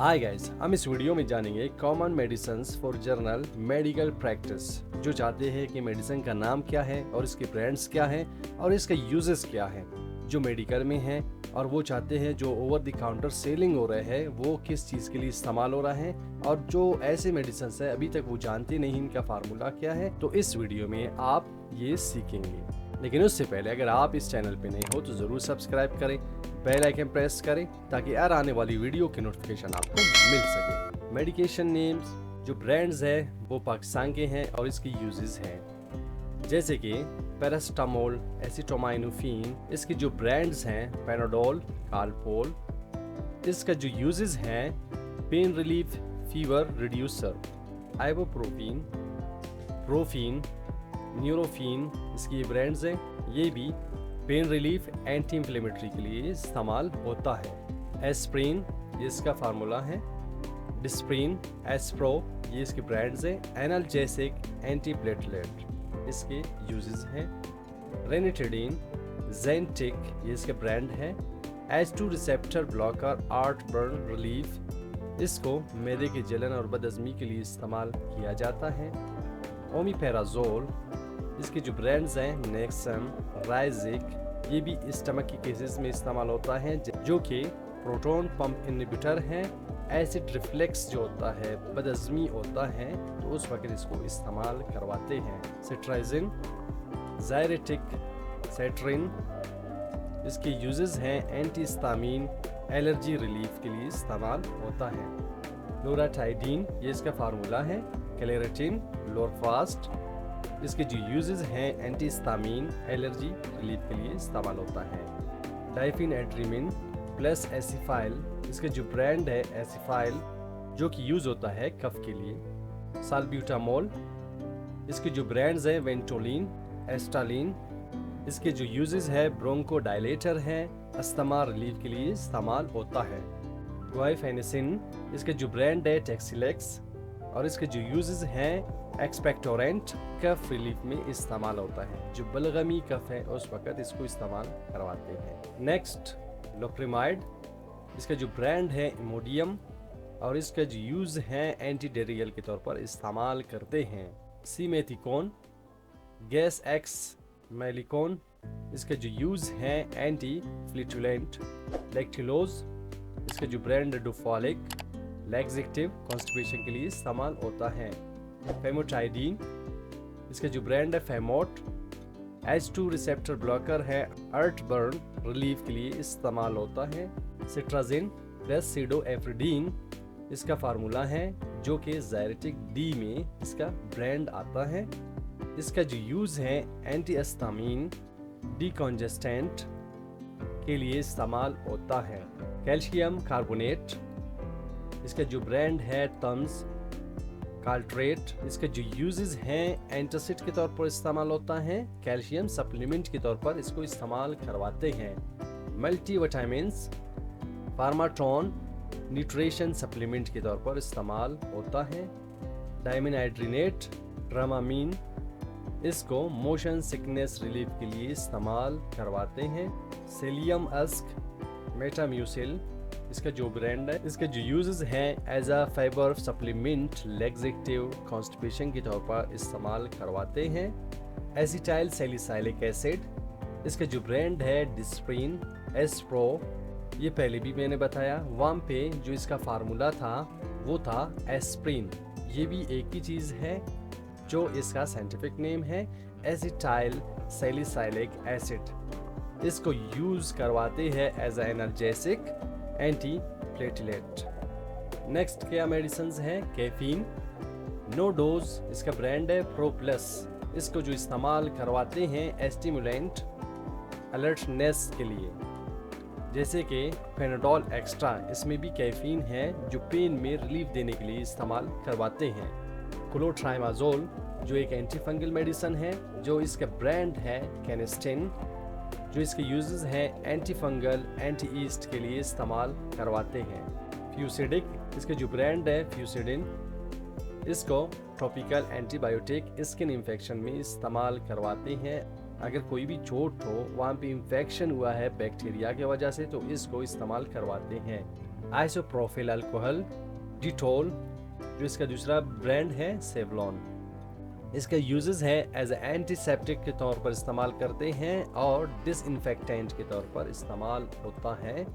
Hi guys, हम इस video में जानेंगे common medicines for journal medical practice. जो चाहते हैं कि मेडिसिन का नाम क्या है और इसके ब्रांड्स क्या हैं और इसका यूजेस क्या है, जो मेडिकल में है, और वो चाहते हैं जो ओवर द काउंटर सेलिंग हो रहे हैं वो किस चीज़ के लिए इस्तेमाल हो रहा है, और जो ऐसे मेडिसिन है अभी तक वो जानते नहीं इनका फार्मूला क्या है, तो इस वीडियो में आप ये सीखेंगे। लेकिन उससे पहले अगर आप इस चैनल पे नए हो तो ज़रूर सब्सक्राइब करें, बेल आइकन प्रेस करें ताकि हर आने वाली वीडियो की नोटिफिकेशन आपको मिल सके। मेडिकेशन नेम्स, जो ब्रांड्स है वो पाकिस्तान के हैं और इसकी यूजेस हैं, जैसे कि पैरास्टामोल, एसिटामिनोफेन। इसके जो ब्रांड्स हैं पैनाडोल, कालपोल। इसका जो यूजेस हैं pain relief, fever reducer, ibuprofen, Brufen, Nurofen. इसकी ये ब्रांड्स हैं। ये भी पेन रिलीफ, एंटी इंफ्लेमेटरी के लिए इस्तेमाल होता है। एस्प्रिन, ये इसका फार्मूला है। डिस्प्रिन, एस्प्रो, ये इसके ब्रांड्स हैं। एनाल्जेसिक, एंटी प्लेटलेट, इसके यूजेस हैं। रेनिटिडीन, जेंटिक, ये इसके ब्रांड है। H2 receptor blocker, art burn relief, इसको मैदे की जलन और बदहजमी के लिए इस्तेमाल किया जाता है। ओमिपेराजोल, इसके जो ब्रांड्स हैं नेक्सन, राइजिक, ये भी स्टमक की केसेस में इस्तेमाल होता है, जो कि प्रोटॉन पंप इनहिबिटर है। एसिड रिफ्लेक्स जो होता है, बदहजमी होता है, तो उस वक्त इसको इस्तेमाल करवाते हैं। सिट्राइजिन, जायरेटिक, सेट्रिन, इसके यूजेस हैं एंटीहिस्टामिन, एलर्जी रिलीफ के लिए इस्तेमाल होता है। लोराटाइडीन, ये इसका फार्मूला है। क्लेरेटिन, लोरफास्ट, इसके जो यूजेस हैं एंटीहिस्टामिन, एलर्जी रिलीफ के लिए इस्तेमाल होता है। डाइफेनेड्रिमिन प्लस एसिफाइल, इसके जो ब्रांड है एसिफाइल, जो कि यूज होता है कफ के लिए। साल्ब्यूटामोल, इसके जो ब्रांड्स हैं वेंटोलिन, एस्टालिन, इसके जो यूजेस है ब्रोंकोडायलेटर है, अस्थमा रिलीफ के लिए इस्तेमाल होता है। गुआइफेनेसिन, इसके जो ब्रांड है टेक्सिलेक्स, और इसके जो यूजेस हैं एक्सपेक्टोरेंट, कफ रिलीफ में इस्तेमाल होता है। जो बलगमी कफ है उस वक्त इसको इस्तेमाल करवाते हैं। नेक्स्ट लोप्रिमाइड, इसका जो ब्रांड है इमोडियम, और इसका जो यूज है एंटीडेरियल के तौर पर इस्तेमाल करते हैं। सीमेथिकोन, गैस एक्स मेलिकोन, इसका जो यूज है एंटी फ्लिटुलेंट। लेक्टिलोज, इसका जो ब्रांड है डुफॉलिक, लैक्सेटिव, कॉन्स्टिपेशन के लिए इस्तेमाल होता है। फेमोटाइडीन, इसका जो ब्रांड है फेमोट, H2 रिसेप्टर ब्लॉकर है, अर्ट बर्न रिलीफ के लिए इस्तेमाल होता है। सिट्राजिन प्लस सीडोएफ्रिडीन, इसका फार्मूला है, जो कि जायरेटिक डी में इसका ब्रांड आता है। इसका जो यूज है एंटीहिस्टामिन, डिकॉन्जेस्टेंट के लिए इस्तेमाल होता है। कैल्शियम कार्बोनेट, इसका जो ब्रांड है टम्स, काल्ट्रेट, इसके जो यूजेस हैं एंटासिड के तौर पर इस्तेमाल होता है। कैल्शियम सप्लीमेंट के तौर पर इसको इस्तेमाल करवाते हैं। मल्टीविटामिन्स, फार्माट्रॉन, न्यूट्रिशन सप्लीमेंट के तौर पर इस्तेमाल होता है। डायमिनाइड्रिनेट, ड्रामामीन, इसको मोशन सिकनेस रिलीफ के लिए इस्तेमाल करवाते हैं। सेलियम अस्क, मेटाम्यूसिल, इसका जो ब्रांड है, इसके जो यूजेस हैं as a fibre supplement, laxative, constipation के तौर पर इस्तेमाल करवाते हैं। एसिटाइल सैलिसाइलिक एसिड, इसका जो ब्रांड है डिस्प्रिन, एस्प्रो, ये पहले भी मैंने बताया। वहाँ पे जो इसका फार्मूला था वो था एस्प्रिन, ये भी एक ही चीज़ है। जो इसका साइंटिफिक नेम है एसिटाइल सैलिसाइलिक एसिड, इसको यूज करवाते हैं as a analgesic, anti platelet. Next क्या मेडिसिन है, कैफीन, नो डोज, इसका ब्रांड है प्रो प्लस, इसको जो इस्तेमाल करवाते हैं एस्टिमुलेंट, अलर्टनेस के लिए, जैसे कि पैनाडोल एक्स्ट्रा, इसमें भी कैफीन है, जो पेन में रिलीफ देने के लिए इस्तेमाल करवाते हैं। क्लोट्राइमाजोल, जो एक एंटी फंगल मेडिसिन है, जो इसका ब्रांड है कैनेस्टिन, जो इसके यूजेस हैं एंटी फंगल, एंटी ईस्ट के लिए इस्तेमाल करवाते हैं। फ्यूसिडिक, इसके जो ब्रांड है फ्यूसिडिन, इसको टॉपिकल एंटीबायोटिक स्किन इन्फेक्शन में इस्तेमाल करवाते हैं। अगर कोई भी चोट हो, वहाँ पे इन्फेक्शन हुआ है बैक्टीरिया की वजह से, तो इसको इस्तेमाल करवाते हैं। आइसोप्रोफिल अल्कोहल, डिटोल, जो इसका दूसरा ब्रांड है सेवलॉन। इसका यूजेस है एज एंटीसेप्टिक के तौर पर इस्तेमाल करते हैं और डिसइंफेक्टेंट के तौर पर इस्तेमाल होता है।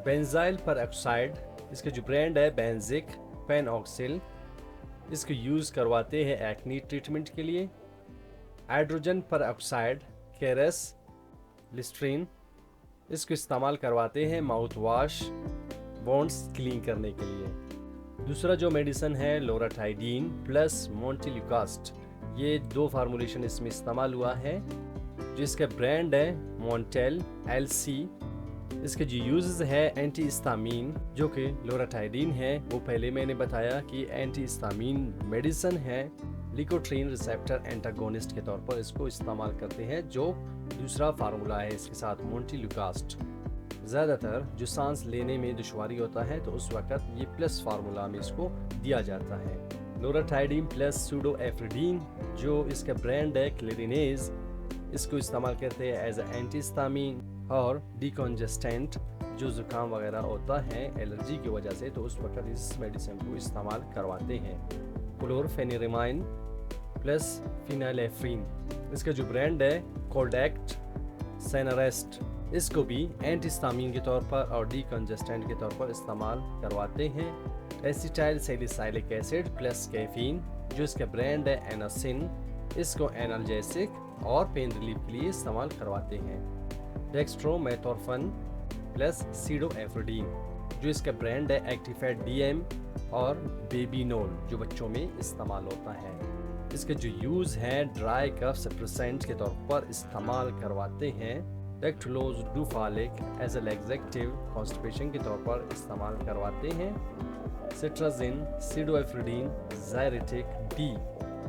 बेंजाइल परऑक्साइड, इसका जो ब्रांड है बेंजिक पेनऑक्सिल, इसको यूज़ करवाते हैं एक्नी ट्रीटमेंट के लिए। हाइड्रोजन परऑक्साइड केरस लिस्ट्रीन, इसको इस्तेमाल करवाते हैं माउथ वॉश बॉन्ड्स क्लीन करने के लिए। दूसरा जो मेडिसिन है लोराटाइडीन प्लस मोन्टेल्यूकास्ट, ये 2 फार्मूलेशन इसमें इस्तेमाल हुआ है, जिसका ब्रांड है मोन्टेल एलसी। इसके जो यूजेस है एंटी हिस्टामिन, जो कि लोराटाइडीन है, वो पहले मैंने बताया कि एंटी हिस्टामिन मेडिसिन है, लिकोट्रीन रिसेप्टर एंटागोनिस्ट के तौर पर इसको इस्तेमाल करते हैं, जो दूसरा फार्मूला है इसके साथ मोन्टेल्यूकास्ट। ज़्यादातर जो सांस लेने में दुश्वारी होता है तो उस वक्त ये प्लस फार्मूला में इसको दिया जाता है। लोराटाइडीन प्लस सूडोएफ्रिडीन, जो इसका ब्रांड है क्लेरिनेज, इसको इस्तेमाल करते हैं एज एंटीहिस्टामिन और डिकॉन्जेस्टेंट, जो ज़ुकाम वगैरह होता है एलर्जी की वजह से तो उस वक्त इस मेडिसिन को इस्तेमाल करवाते हैं। क्लोरफेनिरमाइन प्लस फिनाइलेफ्रिन, इसका जो ब्रांड है कोडेक्ट सेनारेस्ट, इसको भी एंटीहिस्टामिन के तौर पर और डिकॉन्जेस्टेंट के तौर पर इस्तेमाल करवाते हैं। Acetyl salicylic acid plus caffeine, जो इसका ब्रांड है एनासिन, इसको एनाल्जेसिक और पेन रिलीफ के लिए इस्तेमाल करवाते हैं। डेक्स्ट्रोमेथोर्फन प्लस सीडोएफ्रिडीन, जो इसका ब्रांड है एक्टिफेट डीएम और बेबीनोल, जो बच्चों में इस्तेमाल होता है। इसके जो यूज़ है ड्राई कफ सप्रेसेंट के तौर पर इस्तेमाल करवाते हैं। डेक्टुलोज डूफालिक एज ए लैक्सेटिव कॉन्स्टिपेशन के तौर पर इस्तेमाल करवाते हैं। सिट्राजिन सीडोएफ्रिडीन ज़ायरेटिक डी,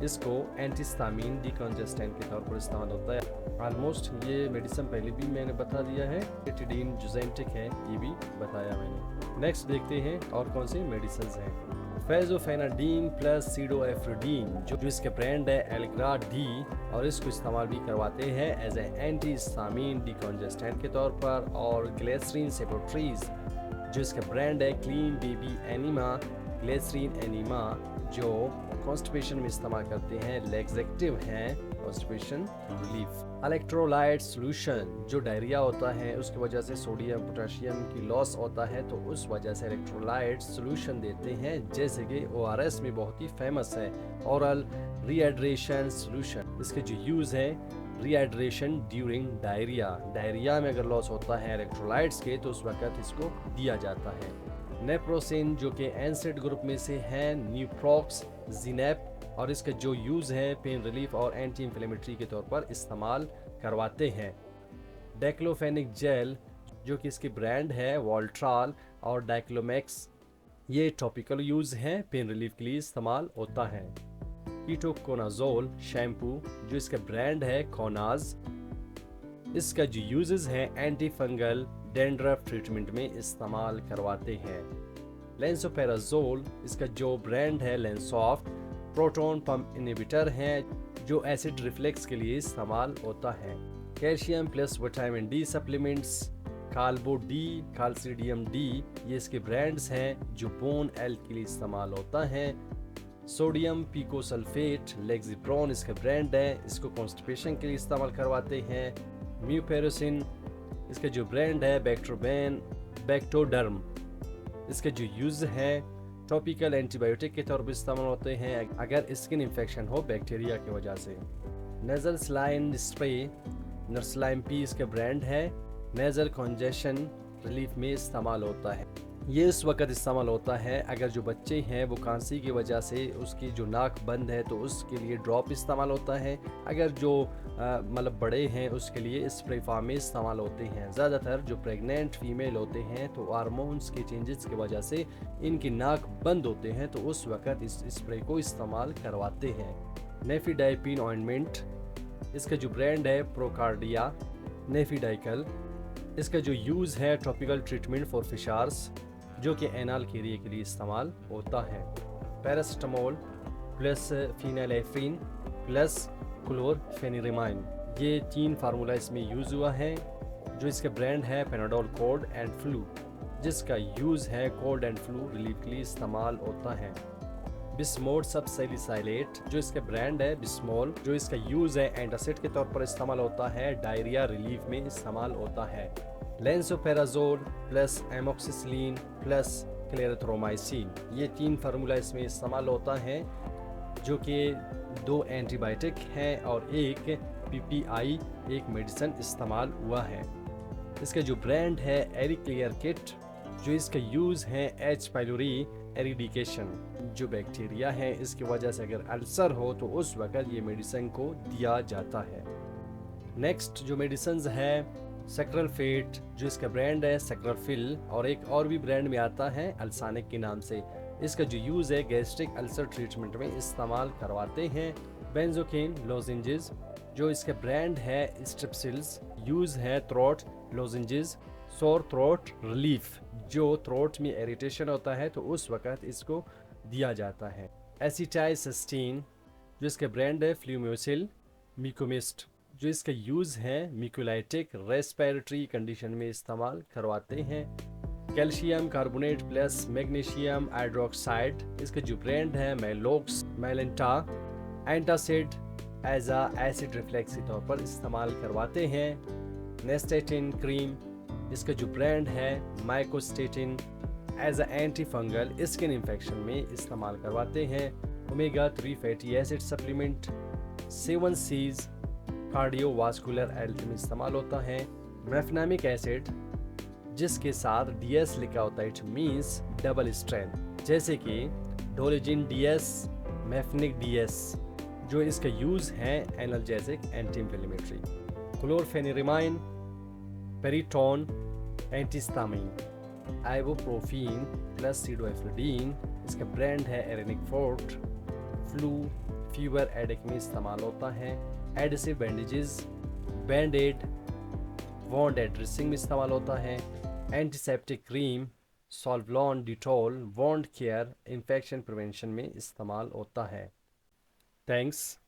इसको एंटीहिस्टामिन डिकॉन्जेस्टेंट के तौर पर इस्तेमाल होता है। ऑलमोस्ट ये मेडिसिन पहले भी मैंने बता दिया है। एटिडीन जुजेंटिक है, ये भी बताया मैंने। नेक्स्ट देखते हैं और कौन सी मेडिसिन हैं। फेजोफेनाडीन प्लस सीडोएफ्रिडीन, जो इसके ब्रांड है एल्ग्रा डी, और इसको इस्तेमाल भी करवाते हैं एज ए एंटीहिस्टामिन डिकॉन्जेस्टेंट के तौर पर। और ग्लिसरीन सेपोट्रीज, जो इसका ब्रांड है clean baby enema glycerin enema, जो कॉन्स्टिपेशन में इस्तेमाल करते हैं, लैक्सेटिव हैं, कॉन्स्टिपेशन रिलीफ। इलेक्ट्रोलाइट सॉल्यूशन, जो डायरिया होता है उसकी वजह से सोडियम पोटेशियम की लॉस होता है तो उस वजह से इलेक्ट्रोलाइट सॉल्यूशन देते हैं, जैसे कि ORS में बहुत ही फेमस है ओरल रीहाइड्रेशन सॉल्यूशन। इसके जो यूज़ है रीहाइड्रेशन ड्यूरिंग डायरिया, डायरिया में अगर लॉस होता है इलेक्ट्रोलाइट्स के तो उस वक्त इसको दिया जाता है। नेप्रोसिन, जो कि एनसेड ग्रुप में से है, न्यूप्रोक्स जिनेप, और इसका जो यूज़ है पेन रिलीफ और एंटी इंफ्लेमेटरी के तौर पर इस्तेमाल करवाते हैं। डेक्लोफेनिक जेल, जो कि इसकी ब्रांड है वॉल्ट्रॉल और डाइक्लोमैक्स, ये टॉपिकल यूज़ है, पेन रिलीफ के लिए इस्तेमाल होता है। कीटोकोनाजोल शैम्पू, जो इसका ब्रांड है कोनाज, इसका जो यूजेस है एंटी फंगल डैंड्रफ ट्रीटमेंट में इस्तेमाल करवाते हैं। लेंसोपेराजोल, इसका जो ब्रांड है लेंसॉफ्ट, प्रोटॉन पंप इनहिबिटर है, जो एसिड रिफ्लेक्स के लिए इस्तेमाल होता है। Calcium plus vitamin D supplements, Calbo D, Calcidium D, ये इसके ब्रांड्स हैं, जो बोन हेल्थ के लिए इस्तेमाल होता है। सोडियम पिकोसल्फेट लेक्सिप्रोन, इसका ब्रांड है, इसको कॉन्स्टिपेशन के लिए इस्तेमाल करवाते हैं। म्यूपेरोसिन, इसका जो ब्रांड है बैक्ट्रोबेन बैक्टोडर्म, इसके जो यूज़ है टॉपिकल एंटीबायोटिक के तौर पर इस्तेमाल होते हैं अगर स्किन इन्फेक्शन हो बैक्टीरिया की वजह से। नेजल स्लाइन स्प्रे नर्सलाइम पी, इसका ब्रांड है, नेजल कॉन्जेशन रिलीफ में इस्तेमाल होता है। ये इस वक्त इस्तेमाल होता है अगर जो बच्चे हैं वो खांसी की वजह से उसकी जो नाक बंद है तो उसके लिए ड्रॉप इस्तेमाल होता है। अगर जो मतलब बड़े हैं उसके लिए स्प्रे फॉर्म में इस्तेमाल होते हैं। ज़्यादातर जो प्रेग्नेंट फीमेल होते हैं तो हार्मोन्स के चेंजेस की वजह से इनकी नाक बंद होते हैं तो उस वक्त इस स्प्रे को इस्तेमाल करवाते हैं। नेफिडाइपिन ऑइंटमेंट, इसका जो ब्रांड है प्रोकार्डिया नेफिडाइकल, इसका जो यूज़ है टॉपिकल ट्रीटमेंट फॉर फिशार्स, जो कि एनाल एरिया के लिए इस्तेमाल होता है। पैरासिटामोल प्लस फिनाइलेफ्रिन प्लस क्लोरफेनिरमाइन, ये 3 फार्मूला इसमें यूज़ हुआ है। जो इसका ब्रांड है पेनाडोल कोड एंड फ्लू, जिसका यूज़ है कोल्ड एंड फ्लू रिलीफ के लिए इस्तेमाल होता है। बिस्मोड सबसैलिसाइलेट जो इसका ब्रांड है बिस्मोल, जो इसका यूज़ है एंटासिड के तौर पर इस्तेमाल होता है, डायरिया रिलीफ में इस्तेमाल होता है। लेंसोपेराजोल प्लस एमोक्सिसिलिन प्लस क्लेरेथ्रोमाइसिन, ये 3 फार्मूला इसमें इस्तेमाल होता है, जो कि 2 एंटीबायोटिक हैं और एक पीपीआई एक मेडिसिन इस्तेमाल हुआ है। इसका जो ब्रांड है एरिक्लियर किट, जो इसका यूज़ है एच पाइलोरी एरिडिकेशन, जो बैक्टीरिया है इसकी वजह से अगर अल्सर हो तो उस वक्त ये मेडिसिन को दिया जाता है। नेक्स्ट जो मेडिसिन है सेक्रलफेट, जो इसका ब्रांड है सेक्रलफिल, और एक और भी ब्रांड में आता है अल्सानिक के नाम से। इसका जो यूज़ है गैस्ट्रिक अल्सर ट्रीटमेंट में इस्तेमाल करवाते हैं। बेंजोकिन लोजेंजेस, जो इसका ब्रांड है स्ट्रिप्सिल्स, यूज़ है throat lozenges sore throat relief, जो थ्रोट में इरिटेशन होता है तो उस वक्त इसको दिया जाता है। एसिटाइसिस्टीन, जो इसका ब्रांड है फ्लूमियोसिल मिकोमिस्ट, जो इसका यूज़ है म्यूकोलाइटिक रेस्पिरेटरी कंडीशन में इस्तेमाल करवाते हैं। Calcium carbonate plus magnesium hydroxide, इसका जो ब्रांड है मेलोक्स मेलेंटा, एंटासिड एज आ एसिड रिफ्लेक्स के तौर पर इस्तेमाल करवाते हैं। नेस्टेटिन क्रीम, इसका जो ब्रांड है Mycostatin, as a anti fungal skin infection में इस्तेमाल करवाते हैं। Omega 3 fatty acid supplement 7 Seas cardiovascular health में इस्तेमाल होता है। मेफनामिक एसिड, जिसके साथ डीएस लिखा होता है, इट मीन्स डबल स्ट्रेंथ, जैसे कि डोलेजिन डीएस, मेफनिक डीएस, जो इसका यूज़ है analgesic anti inflammatory. Chlorpheniramine, Piriton, antihistamine, ibuprofen plus pseudoephedrine, इसका ब्रांड है एरेनिक फोर्ट, फ्लू फीवर एडिक में इस्तेमाल होता है। Adhesive bandages, band aid, wound aid dressing में इस्तेमाल होता है। Antiseptic cream, Savlon Dettol, wound care infection prevention में इस्तेमाल होता है। थैंक्स।